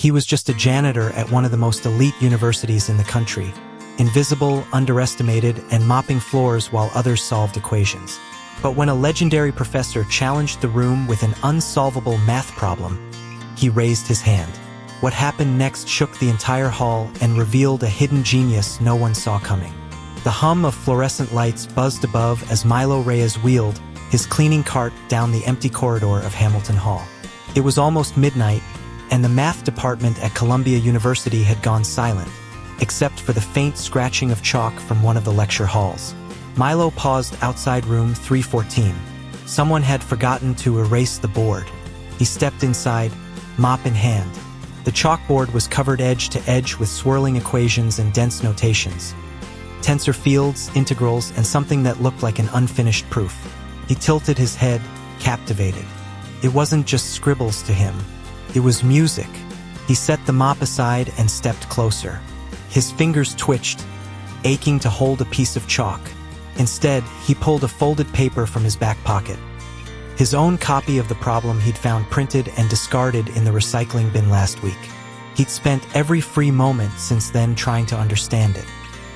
He was just a janitor at one of the most elite universities in the country, invisible, underestimated, and mopping floors while others solved equations. But when a legendary professor challenged the room with an unsolvable math problem, he raised his hand. What happened next shook the entire hall and revealed a hidden genius no one saw coming. The hum of fluorescent lights buzzed above as Milo Reyes wheeled his cleaning cart down the empty corridor of Hamilton Hall. It was almost midnight, and the math department at Columbia University had gone silent, except for the faint scratching of chalk from one of the lecture halls. Milo paused outside room 314. Someone had forgotten to erase the board. He stepped inside, mop in hand. The chalkboard was covered edge to edge with swirling equations and dense notations. Tensor fields, integrals, and something that looked like an unfinished proof. He tilted his head, captivated. It wasn't just scribbles to him. It was music. He set the mop aside and stepped closer. His fingers twitched, aching to hold a piece of chalk. Instead, he pulled a folded paper from his back pocket. His own copy of the problem he'd found printed and discarded in the recycling bin last week. He'd spent every free moment since then trying to understand it.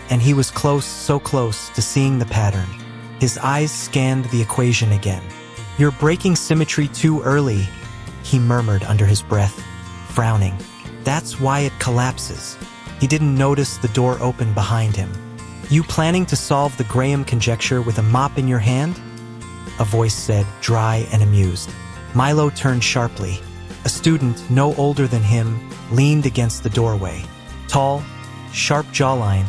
And he was close, so close, to seeing the pattern. His eyes scanned the equation again. "You're breaking symmetry too early," he murmured under his breath, frowning. "That's why it collapses." He didn't notice the door open behind him. "You planning to solve the Graham conjecture with a mop in your hand?" a voice said, dry and amused. Milo turned sharply. A student, no older than him, leaned against the doorway. Tall, sharp jawline,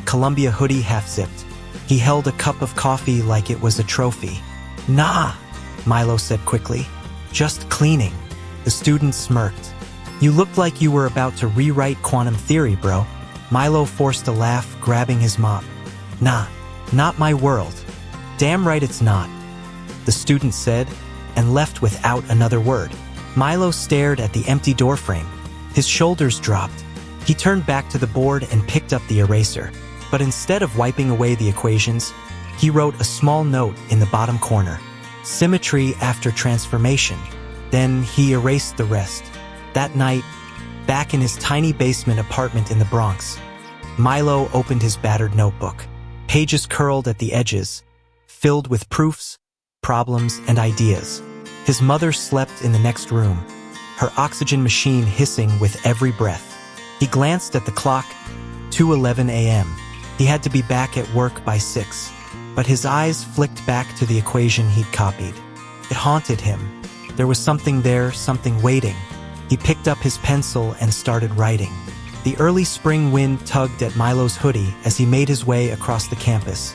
Columbia hoodie half-zipped. He held a cup of coffee like it was a trophy. "Nah," Milo said quickly. "Just cleaning." The student smirked. "You looked like you were about to rewrite quantum theory, bro." Milo forced a laugh, grabbing his mop. "Nah, not my world." "Damn right it's not," the student said, and left without another word. Milo stared at the empty doorframe. His shoulders dropped. He turned back to the board and picked up the eraser. But instead of wiping away the equations, he wrote a small note in the bottom corner. "Symmetry after transformation." Then he erased the rest. That night, back in his tiny basement apartment in the Bronx, Milo opened his battered notebook. Pages curled at the edges, filled with proofs, problems, and ideas. His mother slept in the next room, her oxygen machine hissing with every breath. He glanced at the clock, 2:11 a.m. He had to be back at work by 6, but his eyes flicked back to the equation he'd copied. It haunted him. There was something there, something waiting. He picked up his pencil and started writing. The early spring wind tugged at Milo's hoodie as he made his way across the campus,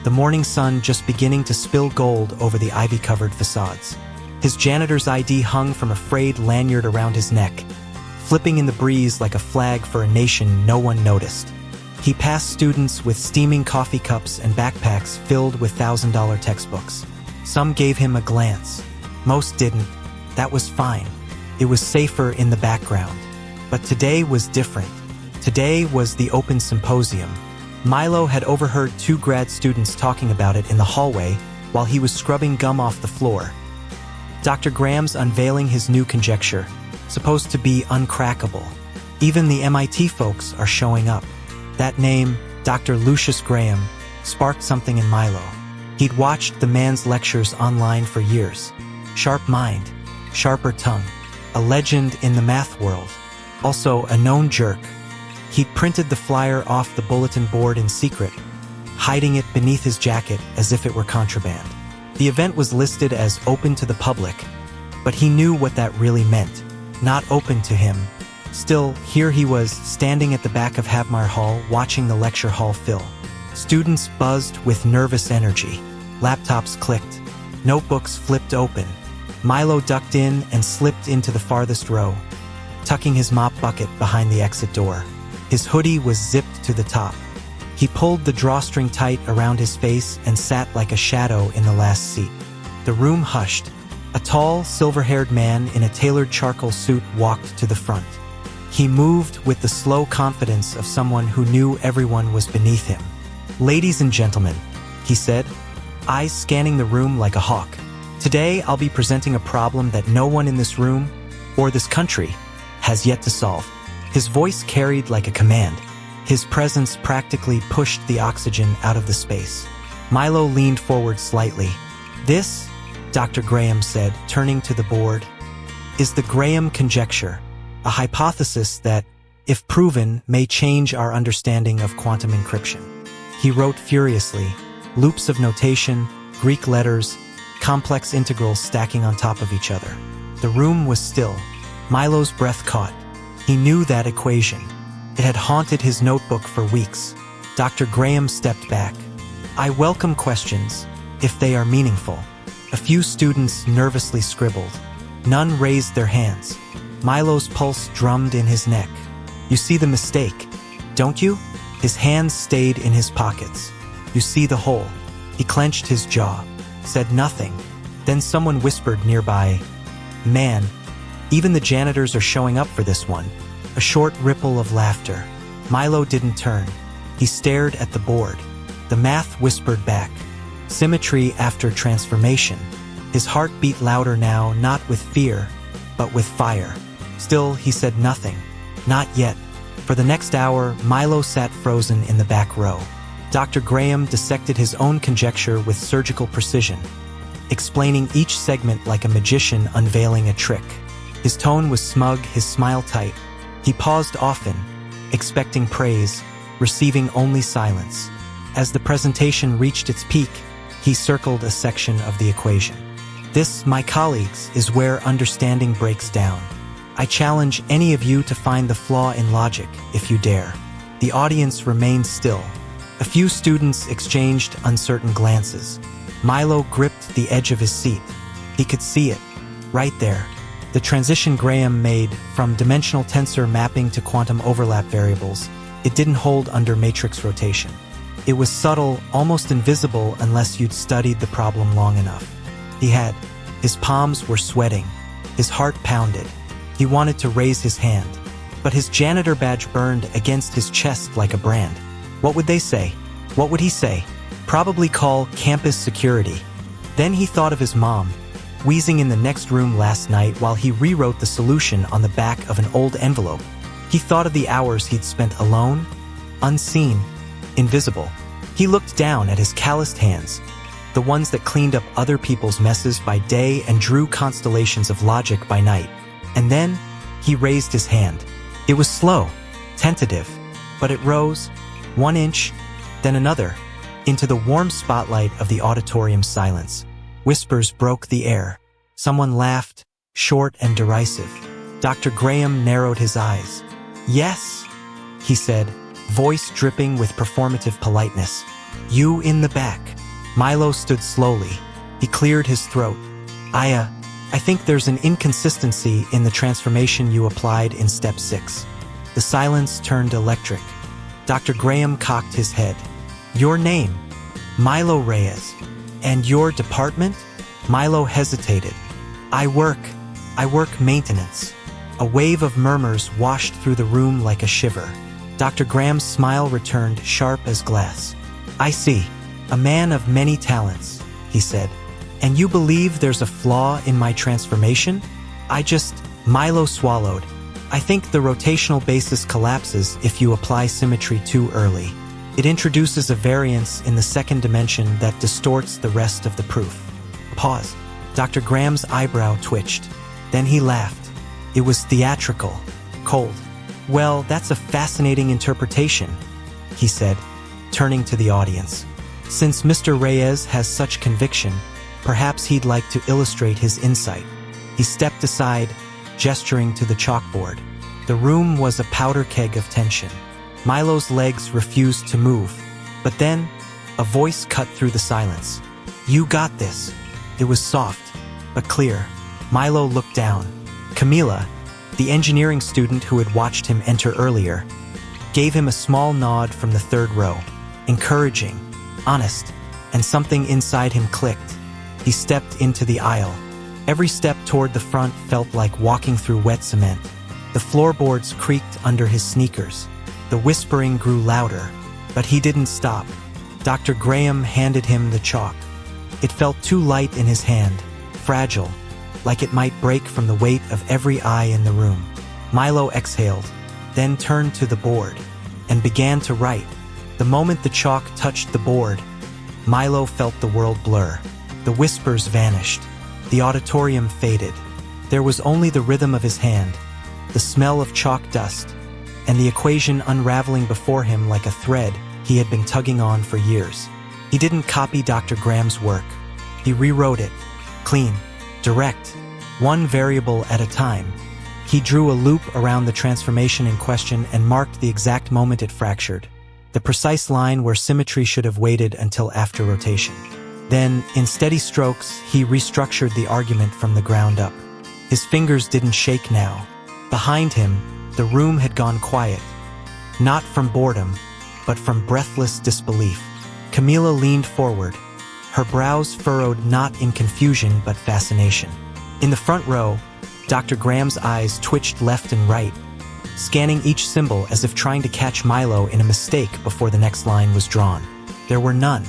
the morning sun just beginning to spill gold over the ivy-covered facades. His janitor's ID hung from a frayed lanyard around his neck, flipping in the breeze like a flag for a nation no one noticed. He passed students with steaming coffee cups and backpacks filled with $1,000 textbooks. Some gave him a glance. Most didn't. That was fine. It was safer in the background. But today was different. Today was the open symposium. Milo had overheard 2 grad students talking about it in the hallway while he was scrubbing gum off the floor. Dr. Graham's unveiling his new conjecture, supposed to be uncrackable. Even the MIT folks are showing up. That name, Dr. Lucius Graham, sparked something in Milo. He'd watched the man's lectures online for years. Sharp mind, sharper tongue, a legend in the math world, also a known jerk. He'd printed the flyer off the bulletin board in secret, hiding it beneath his jacket as if it were contraband. The event was listed as open to the public, but he knew what that really meant. Not open to him. Still, here he was, standing at the back of Havmar Hall, watching the lecture hall fill. Students buzzed with nervous energy. Laptops clicked. Notebooks flipped open. Milo ducked in and slipped into the farthest row, tucking his mop bucket behind the exit door. His hoodie was zipped to the top. He pulled the drawstring tight around his face and sat like a shadow in the last seat. The room hushed. A tall, silver-haired man in a tailored charcoal suit walked to the front. He moved with the slow confidence of someone who knew everyone was beneath him. "Ladies and gentlemen," he said, eyes scanning the room like a hawk. "Today I'll be presenting a problem that no one in this room, or this country, has yet to solve. His voice carried like a command. His presence practically pushed the oxygen out of the space. Milo leaned forward slightly. "This," Dr. Graham said, turning to the board, "is the Graham conjecture, a hypothesis that, if proven, may change our understanding of quantum encryption." He wrote furiously, loops of notation, Greek letters, complex integrals stacking on top of each other. The room was still. Milo's breath caught. He knew that equation. It had haunted his notebook for weeks. Dr. Graham stepped back. "I welcome questions, if they are meaningful." A few students nervously scribbled. None raised their hands. Milo's pulse drummed in his neck. "You see the mistake, don't you?" His hands stayed in his pockets. "You see the hole." He clenched his jaw, said nothing. Then someone whispered nearby, "Man, even the janitors are showing up for this one." A short ripple of laughter. Milo didn't turn. He stared at the board. The math whispered back. Symmetry after transformation. His heart beat louder now, not with fear, but with fire. Still, he said nothing. Not yet. For the next hour, Milo sat frozen in the back row. Dr. Graham dissected his own conjecture with surgical precision, explaining each segment like a magician unveiling a trick. His tone was smug, his smile tight. He paused often, expecting praise, receiving only silence. As the presentation reached its peak, he circled a section of the equation. "This, my colleagues, is where understanding breaks down. I challenge any of you to find the flaw in logic, if you dare." The audience remained still. A few students exchanged uncertain glances. Milo gripped the edge of his seat. He could see it, right there. The transition Graham made from dimensional tensor mapping to quantum overlap variables. It didn't hold under matrix rotation. It was subtle, almost invisible unless you'd studied the problem long enough. He had. His palms were sweating. His heart pounded. He wanted to raise his hand, but his janitor badge burned against his chest like a brand. What would they say? What would he say? Probably call campus security. Then he thought of his mom, wheezing in the next room last night while he rewrote the solution on the back of an old envelope. He thought of the hours he'd spent alone, unseen, invisible. He looked down at his calloused hands, the ones that cleaned up other people's messes by day and drew constellations of logic by night. And then, he raised his hand. It was slow, tentative, but it rose, 1 inch, then another, into the warm spotlight of the auditorium's silence. Whispers broke the air. Someone laughed, short and derisive. Dr. Graham narrowed his eyes. "Yes," he said, voice dripping with performative politeness. "You in the back." Milo stood slowly. He cleared his throat. I think there's an inconsistency in the transformation you applied in step 6. The silence turned electric. Dr. Graham cocked his head. "Your name?" "Milo Reyes." "And your department?" Milo hesitated. I work maintenance." A wave of murmurs washed through the room like a shiver. Dr. Graham's smile returned sharp as glass. "I see. A man of many talents," he said. "And you believe there's a flaw in my transformation?" Milo swallowed. "I think the rotational basis collapses if you apply symmetry too early. It introduces a variance in the second dimension that distorts the rest of the proof." Pause. Dr. Graham's eyebrow twitched. Then he laughed. It was theatrical, cold. "Well, that's a fascinating interpretation," he said, turning to the audience. "Since Mr. Reyes has such conviction, perhaps he'd like to illustrate his insight." He stepped aside, gesturing to the chalkboard. The room was a powder keg of tension. Milo's legs refused to move. But then, a voice cut through the silence. "You got this." It was soft, but clear. Milo looked down. Camila, the engineering student who had watched him enter earlier, gave him a small nod from the third row. Encouraging, honest, and something inside him clicked. He stepped into the aisle. Every step toward the front felt like walking through wet cement. The floorboards creaked under his sneakers. The whispering grew louder, but he didn't stop. Dr. Graham handed him the chalk. It felt too light in his hand, fragile, like it might break from the weight of every eye in the room. Milo exhaled, then turned to the board, and began to write. The moment the chalk touched the board, Milo felt the world blur. The whispers vanished. The auditorium faded. There was only the rhythm of his hand, the smell of chalk dust, and the equation unraveling before him like a thread he had been tugging on for years. He didn't copy Dr. Graham's work. He rewrote it, clean, direct, one variable at a time. He drew a loop around the transformation in question and marked the exact moment it fractured, the precise line where symmetry should have waited until after rotation. Then, in steady strokes, he restructured the argument from the ground up. His fingers didn't shake now. Behind him, the room had gone quiet, not from boredom, but from breathless disbelief. Camila leaned forward, her brows furrowed not in confusion but fascination. In the front row, Dr. Graham's eyes twitched left and right, scanning each symbol as if trying to catch Milo in a mistake before the next line was drawn. There were none.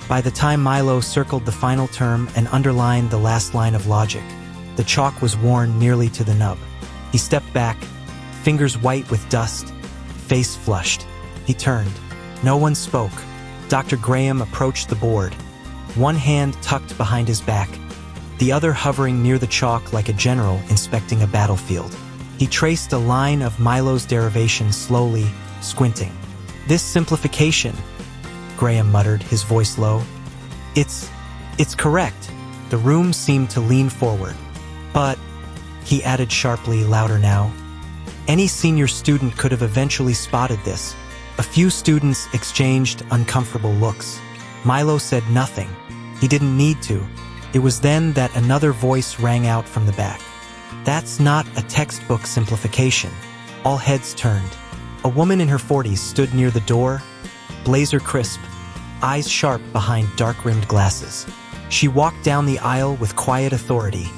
By the time Milo circled the final term and underlined the last line of logic, the chalk was worn nearly to the nub. He stepped back, fingers white with dust, face flushed. He turned. No one spoke. Dr. Graham approached the board, one hand tucked behind his back, the other hovering near the chalk like a general inspecting a battlefield. He traced a line of Milo's derivation slowly, squinting. "This simplification," Graham muttered, his voice low. It's correct." The room seemed to lean forward. "But," he added sharply, louder now, "any senior student could have eventually spotted this." A few students exchanged uncomfortable looks. Milo said nothing. He didn't need to. It was then that another voice rang out from the back. "That's not a textbook simplification." All heads turned. A woman in her 40s stood near the door, blazer crisp, eyes sharp behind dark-rimmed glasses. She walked down the aisle with quiet authority,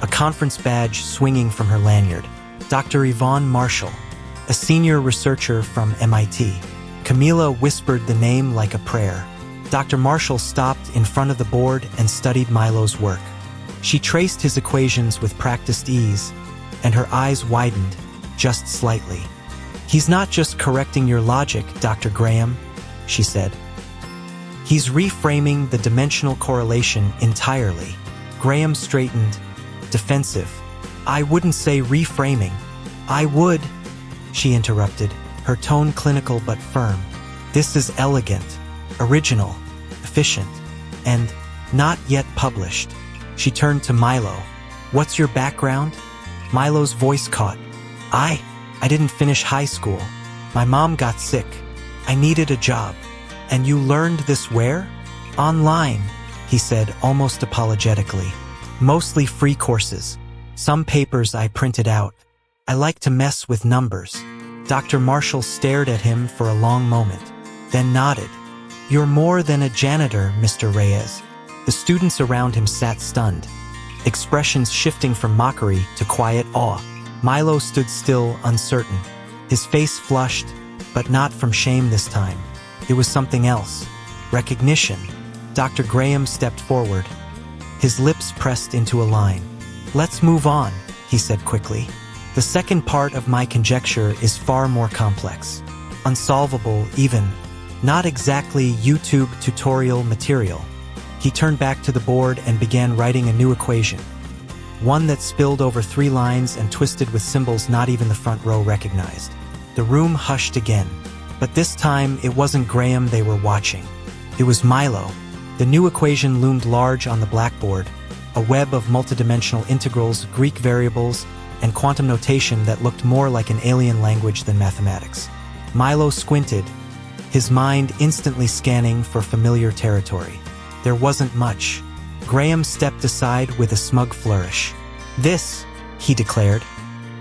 a conference badge swinging from her lanyard. Dr. Yvonne Marshall, a senior researcher from MIT. Camila whispered the name like a prayer. Dr. Marshall stopped in front of the board and studied Milo's work. She traced his equations with practiced ease, and her eyes widened, just slightly. "He's not just correcting your logic, Dr. Graham," she said. "He's reframing the dimensional correlation entirely." Graham straightened, defensive. "I wouldn't say reframing. I would," she interrupted, her tone clinical but firm. "This is elegant, original, efficient, and not yet published." She turned to Milo. "What's your background?" Milo's voice caught. I didn't finish high school. My mom got sick. I needed a job." "And you learned this where?" "Online," he said almost apologetically. "Mostly free courses. Some papers I printed out. I like to mess with numbers." Dr. Marshall stared at him for a long moment, then nodded. "You're more than a janitor, Mr. Reyes." The students around him sat stunned, expressions shifting from mockery to quiet awe. Milo stood still, uncertain. His face flushed, but not from shame this time. It was something else. Recognition. Dr. Graham stepped forward, his lips pressed into a line. "Let's move on," he said quickly. "The second part of my conjecture is far more complex. Unsolvable, even. Not exactly YouTube tutorial material." He turned back to the board and began writing a new equation, one that spilled over 3 lines and twisted with symbols not even the front row recognized. The room hushed again, but this time it wasn't Graham they were watching. It was Milo. The new equation loomed large on the blackboard, a web of multidimensional integrals, Greek variables, and quantum notation that looked more like an alien language than mathematics. Milo squinted, his mind instantly scanning for familiar territory. There wasn't much. Graham stepped aside with a smug flourish. "This," he declared,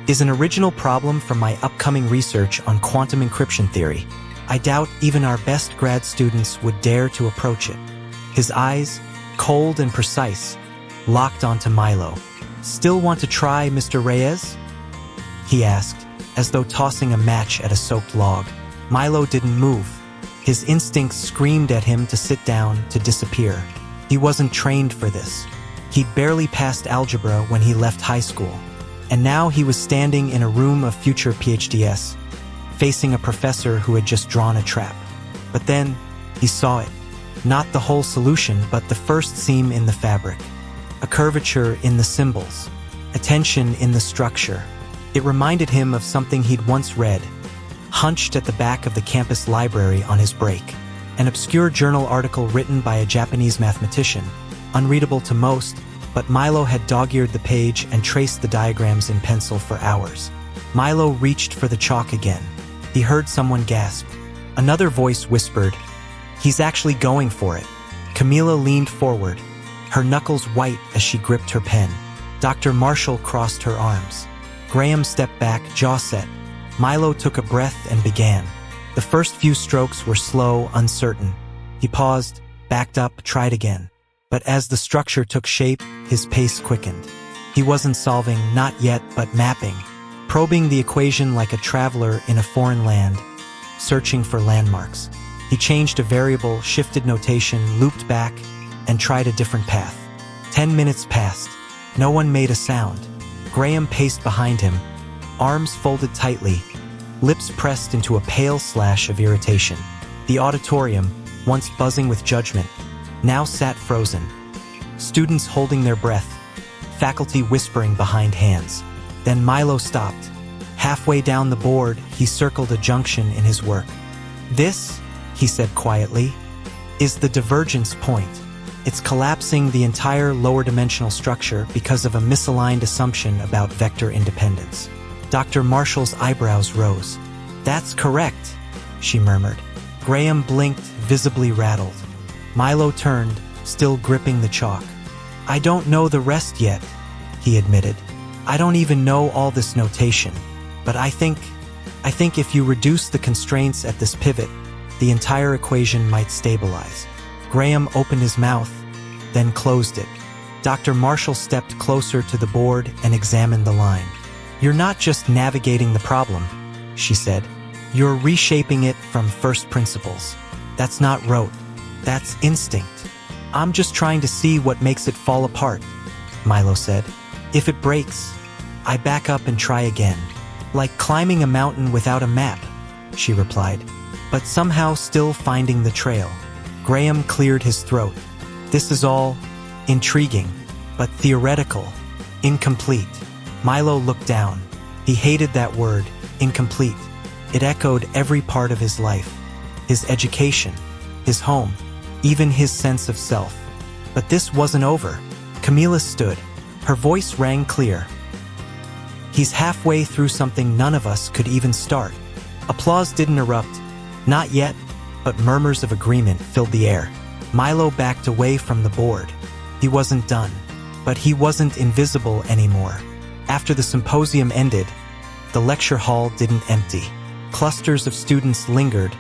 "is an original problem from my upcoming research on quantum encryption theory. I doubt even our best grad students would dare to approach it." His eyes, cold and precise, locked onto Milo. "Still want to try, Mr. Reyes?" he asked, as though tossing a match at a soaked log. Milo didn't move. His instincts screamed at him to sit down, to disappear. He wasn't trained for this. He'd barely passed algebra when he left high school. And now he was standing in a room of future PhDs, facing a professor who had just drawn a trap. But then, he saw it. Not the whole solution, but the first seam in the fabric. A curvature in the symbols. A tension in the structure. It reminded him of something he'd once read, hunched at the back of the campus library on his break. An obscure journal article written by a Japanese mathematician, unreadable to most, but Milo had dog-eared the page and traced the diagrams in pencil for hours. Milo reached for the chalk again. He heard someone gasp. Another voice whispered, "He's actually going for it." Camila leaned forward, her knuckles white as she gripped her pen. Dr. Marshall crossed her arms. Graham stepped back, jaw set. Milo took a breath and began. The first few strokes were slow, uncertain. He paused, backed up, tried again. But as the structure took shape, his pace quickened. He wasn't solving, not yet, but mapping, probing the equation like a traveler in a foreign land, searching for landmarks. He changed a variable, shifted notation, looped back, and tried a different path. 10 minutes passed. No one made a sound. Graham paced behind him, arms folded tightly, lips pressed into a pale slash of irritation. The auditorium, once buzzing with judgment, now sat frozen. Students holding their breath, faculty whispering behind hands. Then Milo stopped. Halfway down the board, he circled a junction in his work. "This," he said quietly, "is the divergence point. It's collapsing the entire lower dimensional structure because of a misaligned assumption about vector independence." Dr. Marshall's eyebrows rose. "That's correct," she murmured. Graham blinked, visibly rattled. Milo turned, still gripping the chalk. "I don't know the rest yet," he admitted. "I don't even know all this notation. But I think if you reduce the constraints at this pivot, the entire equation might stabilize." Graham opened his mouth, then closed it. Dr. Marshall stepped closer to the board and examined the line. "You're not just navigating the problem," she said. "You're reshaping it from first principles. That's not rote. That's instinct." "I'm just trying to see what makes it fall apart," Milo said. "If it breaks, I back up and try again. Like climbing a mountain without a map," she replied, "but somehow still finding the trail." Graham cleared his throat. "This is all intriguing, but theoretical, incomplete." Milo looked down. He hated that word, incomplete. It echoed every part of his life. His education, his home, even his sense of self. But this wasn't over. Camila stood. Her voice rang clear. "He's halfway through something none of us could even start." Applause didn't erupt. Not yet, but murmurs of agreement filled the air. Milo backed away from the board. He wasn't done, but he wasn't invisible anymore. After the symposium ended, the lecture hall didn't empty. Clusters of students lingered,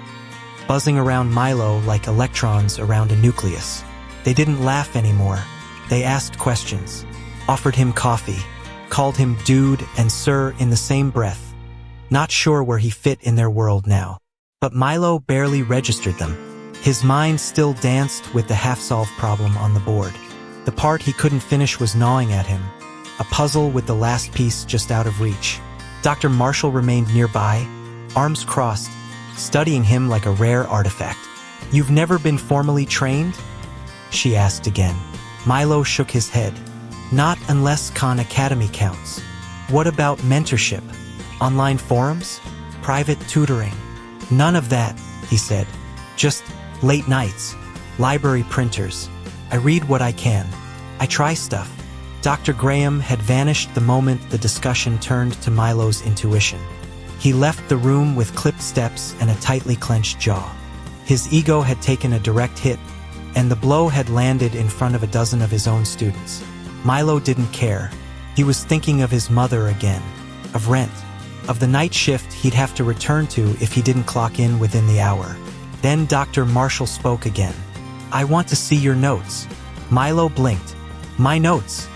buzzing around Milo like electrons around a nucleus. They didn't laugh anymore. They asked questions, offered him coffee, called him dude and sir in the same breath, not sure where he fit in their world now. But Milo barely registered them. His mind still danced with the half-solved problem on the board. The part he couldn't finish was gnawing at him, a puzzle with the last piece just out of reach. Dr. Marshall remained nearby, arms crossed, studying him like a rare artifact. "You've never been formally trained?" she asked again. Milo shook his head. "Not unless Khan Academy counts." "What about mentorship? Online forums? Private tutoring?" "None of that," he said. "Just late nights, library printers. I read what I can. I try stuff." Dr. Graham had vanished the moment the discussion turned to Milo's intuition. He left the room with clipped steps and a tightly clenched jaw. His ego had taken a direct hit, and the blow had landed in front of a dozen of his own students. Milo didn't care. He was thinking of his mother again, of rent, of the night shift he'd have to return to if he didn't clock in within the hour. Then Dr. Marshall spoke again. "I want to see your notes." Milo blinked. "My notes?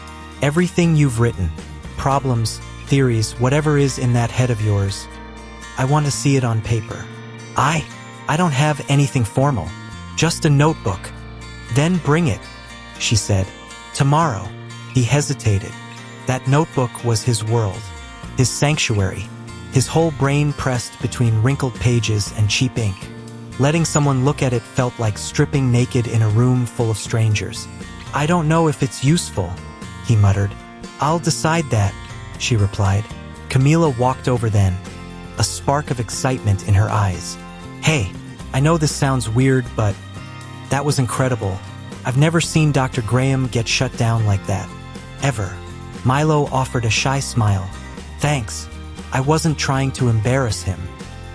Everything you've written. Problems, theories, whatever is in that head of yours. I want to see it on paper." I don't have anything formal. Just a notebook." "Then bring it," she said. "Tomorrow." He hesitated. That notebook was his world, his sanctuary, his whole brain pressed between wrinkled pages and cheap ink. Letting someone look at it felt like stripping naked in a room full of strangers. "I don't know if it's useful," he muttered. "I'll decide that," she replied. Camila walked over then, a spark of excitement in her eyes. "Hey, I know this sounds weird, but that was incredible. I've never seen Dr. Graham get shut down like that. Ever." Milo offered a shy smile. "Thanks. I wasn't trying to embarrass him."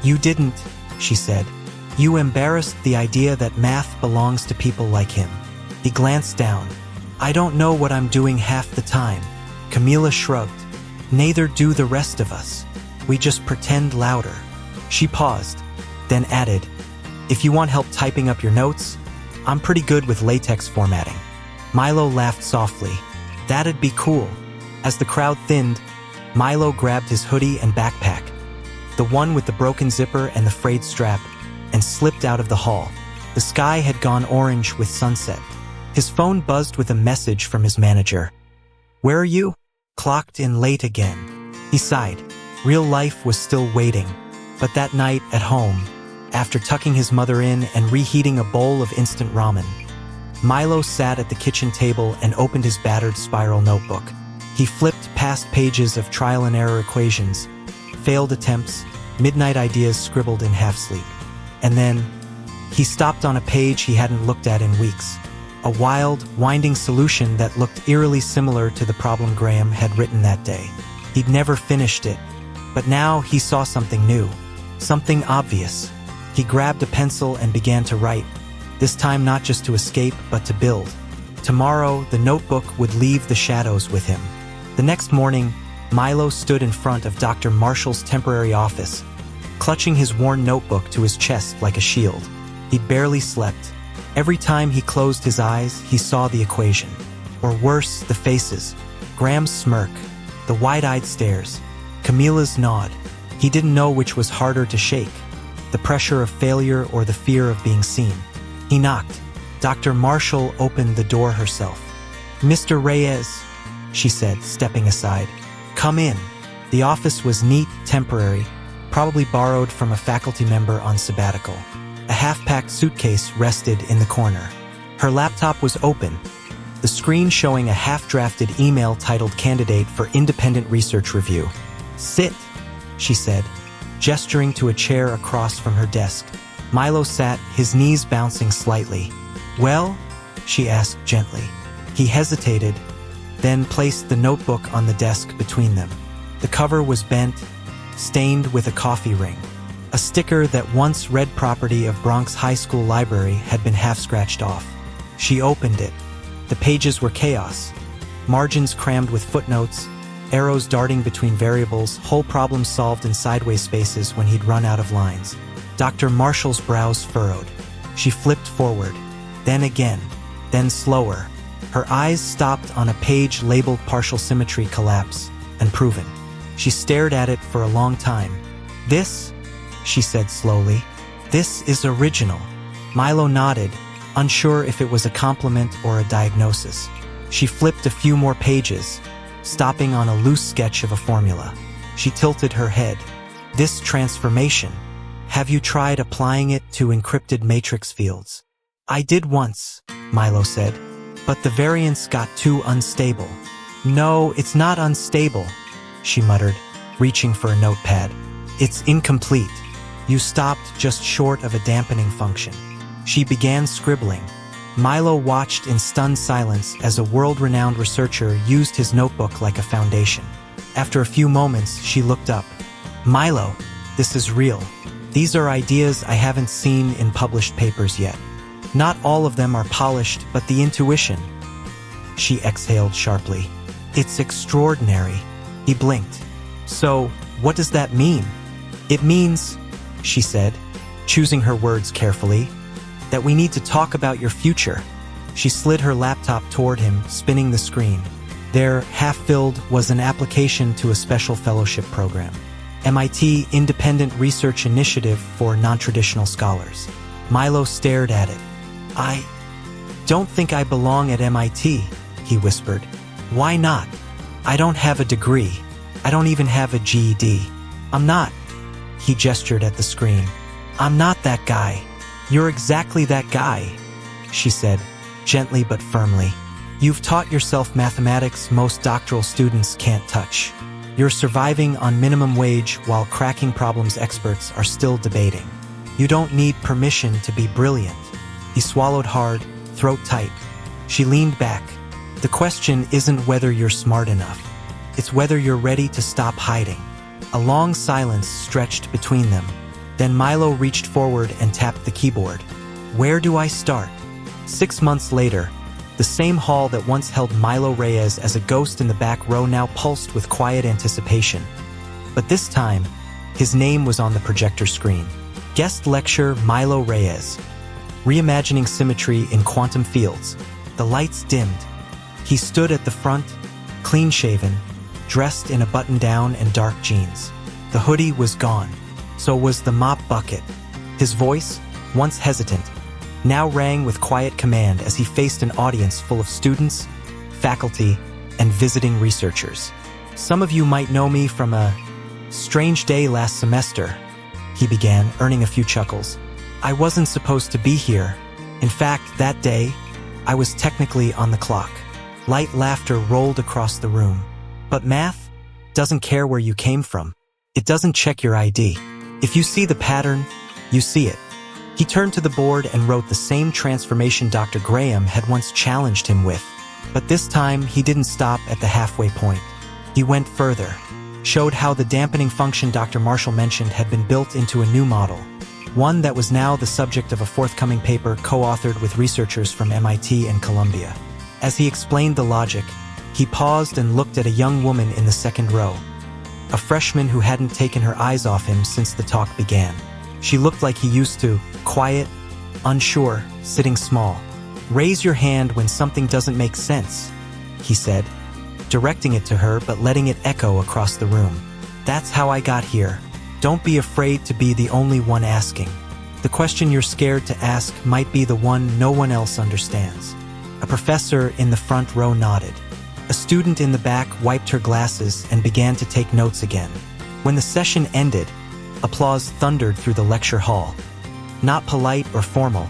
"You didn't," she said. "You embarrassed the idea that math belongs to people like him." He glanced down. "I don't know what I'm doing half the time." Camila shrugged. "Neither do the rest of us. We just pretend louder." She paused, then added, "If you want help typing up your notes, I'm pretty good with latex formatting." Milo laughed softly. "That'd be cool." As the crowd thinned, Milo grabbed his hoodie and backpack, the one with the broken zipper and the frayed strap, and slipped out of the hall. The sky had gone orange with sunset. His phone buzzed with a message from his manager. "Where are you?" "Clocked in late again." He sighed. Real life was still waiting. But that night at home, after tucking his mother in and reheating a bowl of instant ramen, Milo sat at the kitchen table and opened his battered spiral notebook. He flipped past pages of trial-and-error equations, failed attempts, midnight ideas scribbled in half-sleep. And then, he stopped on a page he hadn't looked at in weeks. A wild, winding solution that looked eerily similar to the problem Graham had written that day. He'd never finished it, but now he saw something new, something obvious. He grabbed a pencil and began to write, this time not just to escape, but to build. Tomorrow, the notebook would leave the shadows with him. The next morning, Milo stood in front of Dr. Marshall's temporary office, clutching his worn notebook to his chest like a shield. He barely slept. Every time he closed his eyes, he saw the equation. Or worse, the faces. Graham's smirk, the wide-eyed stares, Camila's nod. He didn't know which was harder to shake, the pressure of failure or the fear of being seen. He knocked. Dr. Marshall opened the door herself. "Mr. Reyes," she said, stepping aside. "Come in." The office was neat, temporary, probably borrowed from a faculty member on sabbatical. A half-packed suitcase rested in the corner. Her laptop was open, the screen showing a half-drafted email titled Candidate for Independent Research Review. "Sit," she said, gesturing to a chair across from her desk. Milo sat, his knees bouncing slightly. "Well?" she asked gently. He hesitated, then placed the notebook on the desk between them. The cover was bent, stained with a coffee ring. A sticker that once read property of Bronx High School Library had been half-scratched off. She opened it. The pages were chaos. Margins crammed with footnotes, arrows darting between variables, whole problems solved in sideways spaces when he'd run out of lines. Dr. Marshall's brows furrowed. She flipped forward, then again, then slower. Her eyes stopped on a page labeled Partial Symmetry Collapse, Unproven. She stared at it for a long time. "This," she said slowly, "this is original." Milo nodded, unsure if it was a compliment or a diagnosis. She flipped a few more pages, stopping on a loose sketch of a formula. She tilted her head. "This transformation, have you tried applying it to encrypted matrix fields?" "I did once," Milo said, "but the variance got too unstable." "No, it's not unstable," she muttered, reaching for a notepad. "It's incomplete. You stopped just short of a dampening function." She began scribbling. Milo watched in stunned silence as a world-renowned researcher used his notebook like a foundation. After a few moments, she looked up. "Milo, this is real. These are ideas I haven't seen in published papers yet. Not all of them are polished, but the intuition." She exhaled sharply. "It's extraordinary." He blinked. "So, what does that mean?" "It means," she said, choosing her words carefully, "that we need to talk about your future." She slid her laptop toward him, spinning the screen. There, half-filled, was an application to a special fellowship program. MIT Independent Research Initiative for Non-Traditional Scholars. Milo stared at it. "I don't think I belong at MIT," he whispered. "Why not?" I don't have a degree. I don't even have a GED. I'm not. He gestured at the screen. I'm not that guy. You're exactly that guy, she said, gently but firmly. You've taught yourself mathematics most doctoral students can't touch. You're surviving on minimum wage while cracking problems experts are still debating. You don't need permission to be brilliant. He swallowed hard, throat tight. She leaned back. The question isn't whether you're smart enough. It's whether you're ready to stop hiding. A long silence stretched between them. Then Milo reached forward and tapped the keyboard. Where do I start? 6 months later, the same hall that once held Milo Reyes as a ghost in the back row now pulsed with quiet anticipation. But this time, his name was on the projector screen. Guest lecture Milo Reyes. Reimagining symmetry in quantum fields. The lights dimmed. He stood at the front, clean-shaven, dressed in a button-down and dark jeans. The hoodie was gone. So was the mop bucket. His voice, once hesitant, now rang with quiet command as he faced an audience full of students, faculty, and visiting researchers. Some of you might know me from a strange day last semester, he began, earning a few chuckles. I wasn't supposed to be here. In fact, that day, I was technically on the clock. Light laughter rolled across the room. But math doesn't care where you came from. It doesn't check your ID. If you see the pattern, you see it. He turned to the board and wrote the same transformation Dr. Graham had once challenged him with. But this time, he didn't stop at the halfway point. He went further, showed how the dampening function Dr. Marshall mentioned had been built into a new model, one that was now the subject of a forthcoming paper co-authored with researchers from MIT and Columbia. As he explained the logic, he paused and looked at a young woman in the second row, a freshman who hadn't taken her eyes off him since the talk began. She looked like he used to, quiet, unsure, sitting small. Raise your hand when something doesn't make sense, he said, directing it to her but letting it echo across the room. That's how I got here. Don't be afraid to be the only one asking. The question you're scared to ask might be the one no one else understands. A professor in the front row nodded. A student in the back wiped her glasses and began to take notes again. When the session ended, applause thundered through the lecture hall. Not polite or formal,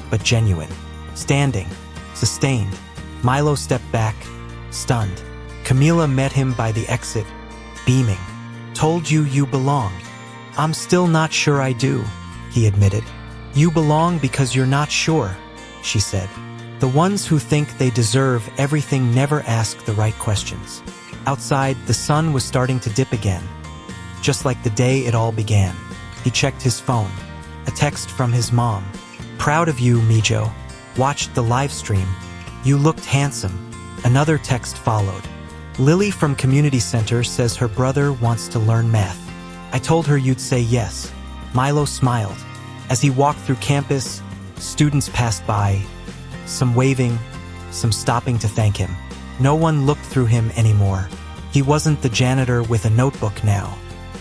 but genuine. Standing, sustained, Milo stepped back, stunned. Camila met him by the exit, beaming. Told you you belong. I'm still not sure I do, he admitted. You belong because you're not sure, she said. The ones who think they deserve everything never ask the right questions. Outside, the sun was starting to dip again. Just like the day it all began. He checked his phone. A text from his mom. Proud of you, Mijo. Watched the live stream. You looked handsome. Another text followed. Lily from Community Center says her brother wants to learn math. I told her you'd say yes. Milo smiled. As he walked through campus, students passed by, some waving, some stopping to thank him. No one looked through him anymore. He wasn't the janitor with a notebook now.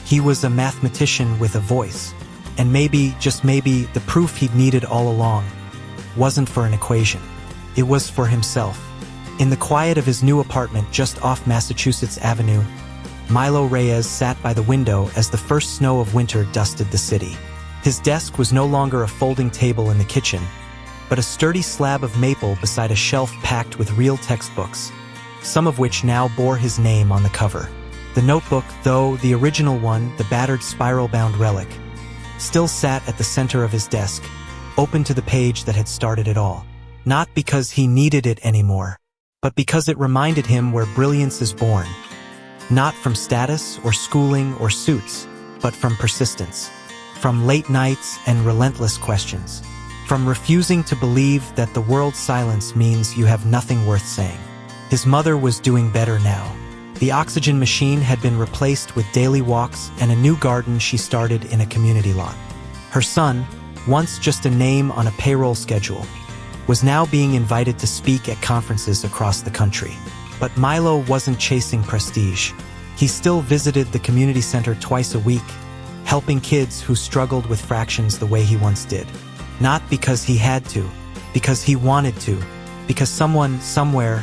He was a mathematician with a voice. And maybe, just maybe, the proof he'd needed all along wasn't for an equation. It was for himself. In the quiet of his new apartment just off Massachusetts Avenue, Milo Reyes sat by the window as the first snow of winter dusted the city. His desk was no longer a folding table in the kitchen, but a sturdy slab of maple beside a shelf packed with real textbooks, some of which now bore his name on the cover. The notebook, though the original one, the battered spiral-bound relic, still sat at the center of his desk, open to the page that had started it all. Not because he needed it anymore, but because it reminded him where brilliance is born. Not from status or schooling or suits, but from persistence. From late nights and relentless questions. From refusing to believe that the world's silence means you have nothing worth saying. His mother was doing better now. The oxygen machine had been replaced with daily walks and a new garden she started in a community lot. Her son, once just a name on a payroll schedule, was now being invited to speak at conferences across the country. But Milo wasn't chasing prestige. He still visited the community center twice a week, helping kids who struggled with fractions the way he once did. Not because he had to, because he wanted to, because someone, somewhere,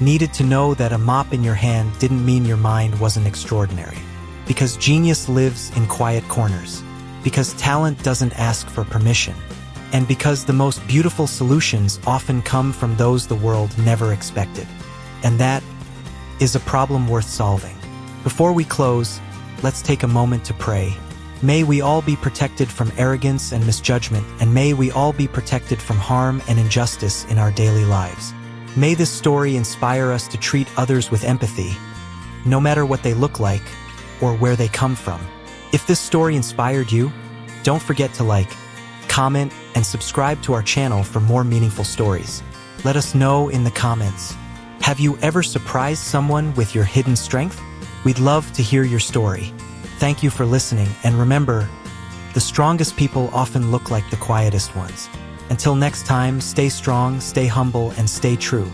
needed to know that a mop in your hand didn't mean your mind wasn't extraordinary. Because genius lives in quiet corners. Because talent doesn't ask for permission. And because the most beautiful solutions often come from those the world never expected. And that is a problem worth solving. Before we close, let's take a moment to pray. May we all be protected from arrogance and misjudgment, and may we all be protected from harm and injustice in our daily lives. May this story inspire us to treat others with empathy, no matter what they look like or where they come from. If this story inspired you, don't forget to like, comment, and subscribe to our channel for more meaningful stories. Let us know in the comments. Have you ever surprised someone with your hidden strength? We'd love to hear your story. Thank you for listening, and remember, the strongest people often look like the quietest ones. Until next time, stay strong, stay humble, and stay true.